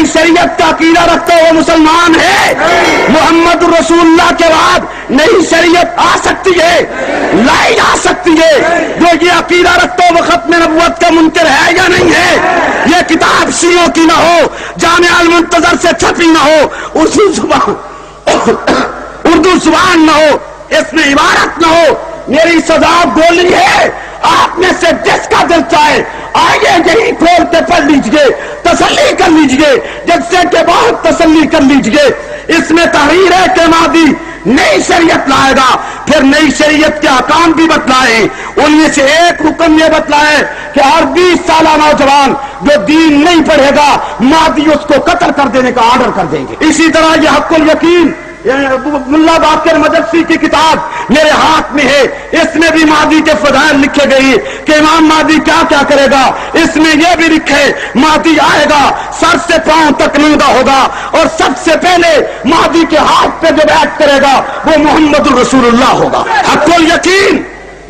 نئی شریعت کا عقیدہ رکھتا ہے وہ مسلمان ہے. محمد رسول اللہ کے بعد نئی شریعت آ سکتی ہے, لائی جا سکتی ہے. جو یہ عقیدہ رکھتا ہے وہ ختم نبوت کا منکر ہے یا نہیں ہے؟ یہ کتاب شیعوں کی نہ ہو, جامع المنتظر سے چھپی نہ ہو, اردو زبان نہ ہو, اس میں عبارت نہ ہو. میری سزا گولی ہے. آپ میں سے جس کا دل چاہے آئیے یہی کھول کے پڑھ لیجئے, تسلی کر لیجئے, جلسے کے بعد تسلی کر لیجئے. اس میں تحریر ہے کہ مہدی نئی شریعت لائے گا, پھر نئی شریعت کے احکام بھی بتلائے. ان میں سے ایک حکم یہ بتلائے کہ ہر 20 سالہ نوجوان جو دین نہیں پڑھے گا مہدی اس کو قتل کر دینے کا آرڈر کر دیں گے. اسی طرح یہ حق الیقین ملا باقر مجلسی کی کتاب میرے ہاتھ میں ہے. اس میں بھی مہدی کے فضائل لکھے گئی کہ امام مہدی کیا کیا کرے گا. اس میں یہ بھی لکھے مہدی آئے گا سر سے پاؤں تک ننگا ہوگا, اور سب سے پہلے مہدی کے ہاتھ پہ جو بیعت کرے گا وہ محمد الرسول اللہ ہوگا. حق الیقین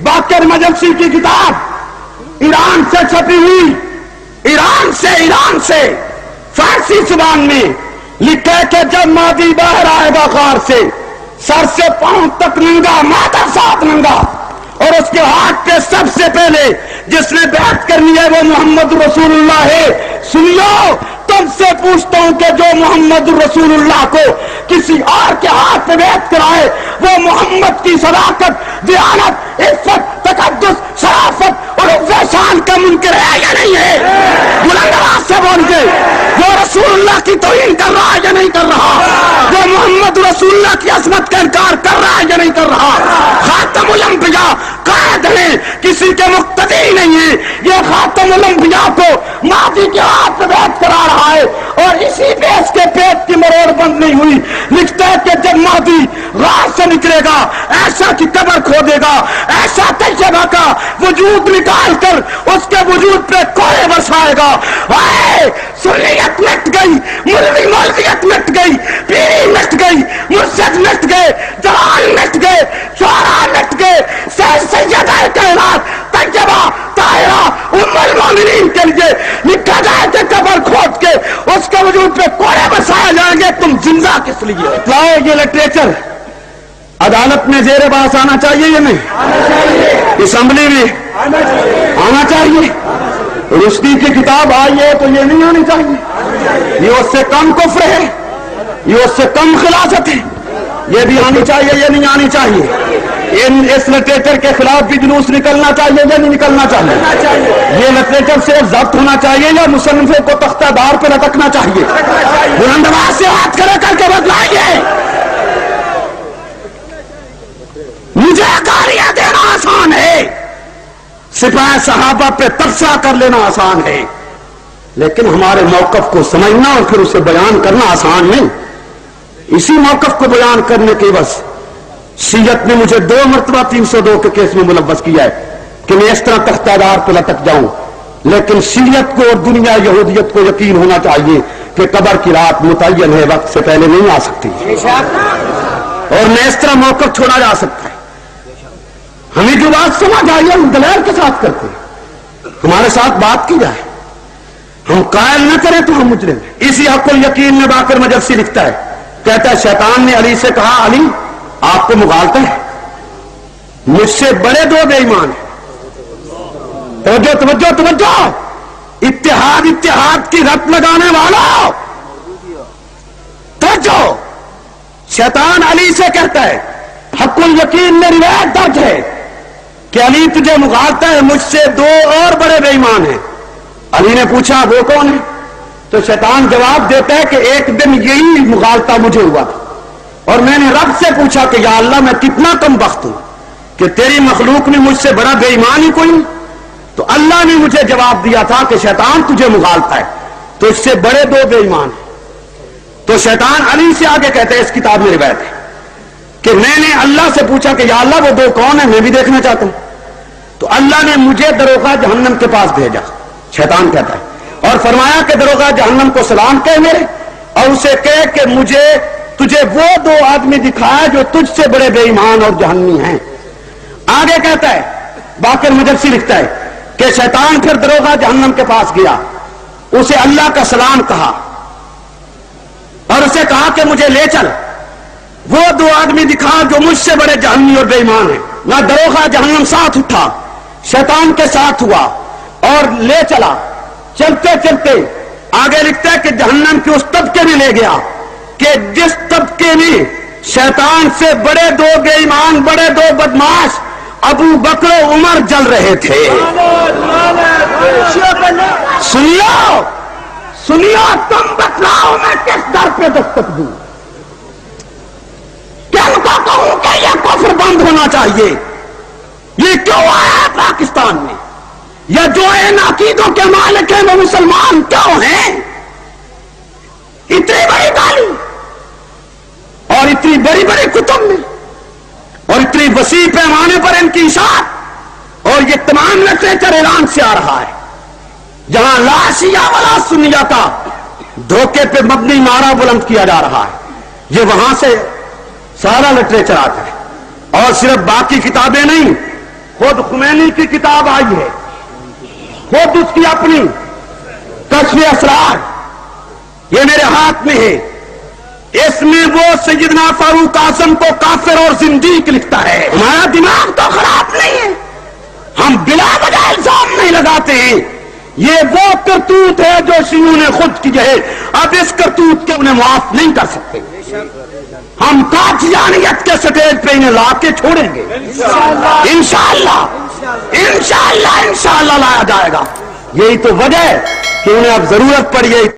باقر مجلسی کی کتاب ایران سے چھپی ہوئی, ایران سے فارسی زبان میں لکھے کہ جب مہدی باہر آئے گا غار سے سر سے پاؤں تک ننگا, مادر ساتھ ننگا, اور اس کے ہاتھ پہ سب سے پہلے جس نے بیعت کرنی ہے وہ محمد رسول اللہ ہے. سنیو, تم سے پوچھتا ہوں کہ جو محمد رسول اللہ کو کسی اور کے ہاتھ پہ بیعت کرائے وہ محمد کی صداقت, دیانت, عفت, تقدس, شرافت اور عزت شان کا منکر ہے یا نہیں ہے؟ بلند آواز سے بول کے وہ رسول اللہ کی توہین کر رہا ہے یا نہیں کر رہا؟ وہ محمد رسول اللہ کی عظمت کا انکار کر رہا ہے یا نہیں کر رہا؟ خاتم الانبیاء قائد ہیں, کسی کے مقتدی نہیں ہے. یہ خاتم الانبیاء کو مہدی کے ہاتھ پہ بیعت کرا رہا ہے, اور اسی پہ اس کے پیٹ کی مروڑ بند نہیں ہوئی. لکھتا ہے کہ جب مہدی غار سے نکلے گا ایسا کی قبر کھودے گا, ایسا طیبہ کا وجود نکال کر اس کے وجود پہ کوڑے برسائے گا. سنیت مٹ گئی, مولویت مٹ گئی, پیری مٹ گئی, مرشد مٹ گئے, جوان مٹ گئے, شعراء مٹ گئے. سیدہ کائنات طیبہ طاہرہ ام المومنین کے لیے لکھا جائے کہ قبر کھود کے اس کے وجود پہ کوڑے برسائے جائیں گے. تم زندہ کس لیے؟ اطلاع یہ لٹریچر عدالت میں زیر بحث آنا چاہیے یا نہیں؟ اسمبلی میں آنا چاہیے. رشدی کی کتاب آئی ہے تو یہ نہیں آنی چاہیے. یہ اس سے کم کفر ہے, یہ اس سے کم خلافت ہے. یہ بھی آنی چاہیے, یہ نہیں آنی چاہیے. اس لٹریچر کے خلاف بھی جلوس نکلنا چاہیے یا نہیں نکلنا چاہیے؟ یہ لٹریچر صرف ضبط ہونا چاہیے یا مصنفوں کو تختہ دار پہ لٹکنا چاہیے؟ بلند آواز سے ہاتھ کھڑے کر کے بتلائیے. مجھے گالیاں دینا آسان ہے, سپاہ صحابہ پہ تبصرہ کر لینا آسان ہے, لیکن ہمارے موقف کو سمجھنا اور پھر اسے بیان کرنا آسان نہیں. اسی موقف کو بیان کرنے کی بس شیعت نے مجھے 2 مرتبہ 302 کے کیس میں ملوث کیا ہے کہ میں اس طرح تختہ دار پہ لٹک جاؤں. لیکن شیعت کو اور دنیا یہودیت کو یقین ہونا چاہیے کہ قبر کی رات متعین ہے, وقت سے پہلے نہیں آ سکتی, اور میں اس طرح موقف چھوڑا جا سکتا ہے. ہمیں جو بات سمجھ آئی ہے ہم دلائل کے ساتھ کرتے ہیں, ہمارے ساتھ بات کی جائے, ہم قائل نہ کریں تو ہم مجرم ہیں. اسی حق الیقین میں باقر مجلسی لکھتا ہے, کہتا ہے شیطان نے علی سے کہا علی آپ کو مغالطہ ہے, مجھ سے بڑے 2 بے ایمان ہیں. توجہ توجہ توجہ, اتحاد کی رت لگانے والا توجہ. شیطان علی سے کہتا ہے, حق الیقین میں روایت درج ہے کہ علی تجھے مغالطہ ہے, مجھ سے 2 اور بڑے بے ایمان ہیں. علی نے پوچھا وہ کون ہے؟ تو شیطان جواب دیتا ہے کہ ایک دن یہی مغالطہ مجھے ہوا تھا, اور میں نے رب سے پوچھا کہ یا اللہ میں کتنا کم بخت ہوں کہ تیری مخلوق میں مجھ سے بڑا بے ایمان ہی کوئی نہیں. تو اللہ نے مجھے جواب دیا تھا کہ شیطان تجھے مغالطہ ہے, تو اس سے بڑے 2 بے ایمان ہیں. تو شیطان علی سے آگے کہتے ہیں, اس کتاب میں روایت ہے کہ میں نے اللہ سے پوچھا کہ یا اللہ وہ 2 کون ہیں, میں بھی دیکھنا چاہتا ہوں. تو اللہ نے مجھے دروغہ جہنم کے پاس بھیجا, شیطان کہتا ہے, اور فرمایا کہ دروغہ جہنم کو سلام کہے میرے, اور اسے کہے کہ مجھے تجھے وہ 2 آدمی دکھایا جو تجھ سے بڑے بے ایمان اور جہنمی ہیں. آگے کہتا ہے باقر مجلسی لکھتا ہے کہ شیطان پھر دروغہ جہنم کے پاس گیا, اسے اللہ کا سلام کہا, اسے کہا کہ مجھے لے چل. وہ دو آدمی دکھا جو مجھ سے بڑے جہنمی اور بے ایمان ہیں. نہ دروغہ جہنم ساتھ اٹھا, شیطان کے ساتھ ہوا اور لے چلا. چلتے چلتے آگے لکھتا ہے کہ جہنم کے اس طبقے میں لے گیا کہ جس طبقے میں شیطان سے بڑے دو بے ایمان, بڑے دو بدماش ابو بکر و عمر جل رہے تھے. سنیو سنیو, تم بتلاؤ میں کس در پہ دستک دوں, کن کو کہوں کہ یہ کفر بند ہونا چاہیے. یہ کیوں آیا پاکستان میں؟ یا جو ان عقیدوں کے مالک ہیں وہ مسلمان کیوں ہیں؟ اتنی بڑی گالی اور اتنی بڑی بڑی کتب میں اور اتنی وسیع پیمانے پر ان کی اشاعت اور یہ تمام لٹریچر ایران سے آ رہا ہے, جہاں لا شیعہ ولا سنیہ کا دھوکے پہ مبنی نعرہ بلند کیا جا رہا ہے. یہ وہاں سے سارا لٹریچر آتا ہے. اور صرف باقی کتابیں نہیں, خود خمینی کی کتاب آئی ہے, خود اس کی اپنی کشف اسرار یہ میرے ہاتھ میں ہے. اس میں وہ سیدنا فاروق اعظم کو کافر اور زندیق لکھتا ہے. ہمارا دماغ تو خراب نہیں ہے, ہم بلا وجہ الزام نہیں لگاتے ہیں. یہ وہ کرتوت ہے جو شیعوں نے خود کی ہے, اب اس کرتوت کے انہیں معاف نہیں کر سکتے. ہم قادیانیت کے سٹیج پہ انہیں لا کے چھوڑیں گے انشاءاللہ. انشاءاللہ انشاءاللہ لایا جائے گا. یہی تو وجہ ہے کہ انہیں اب ضرورت پڑی ہے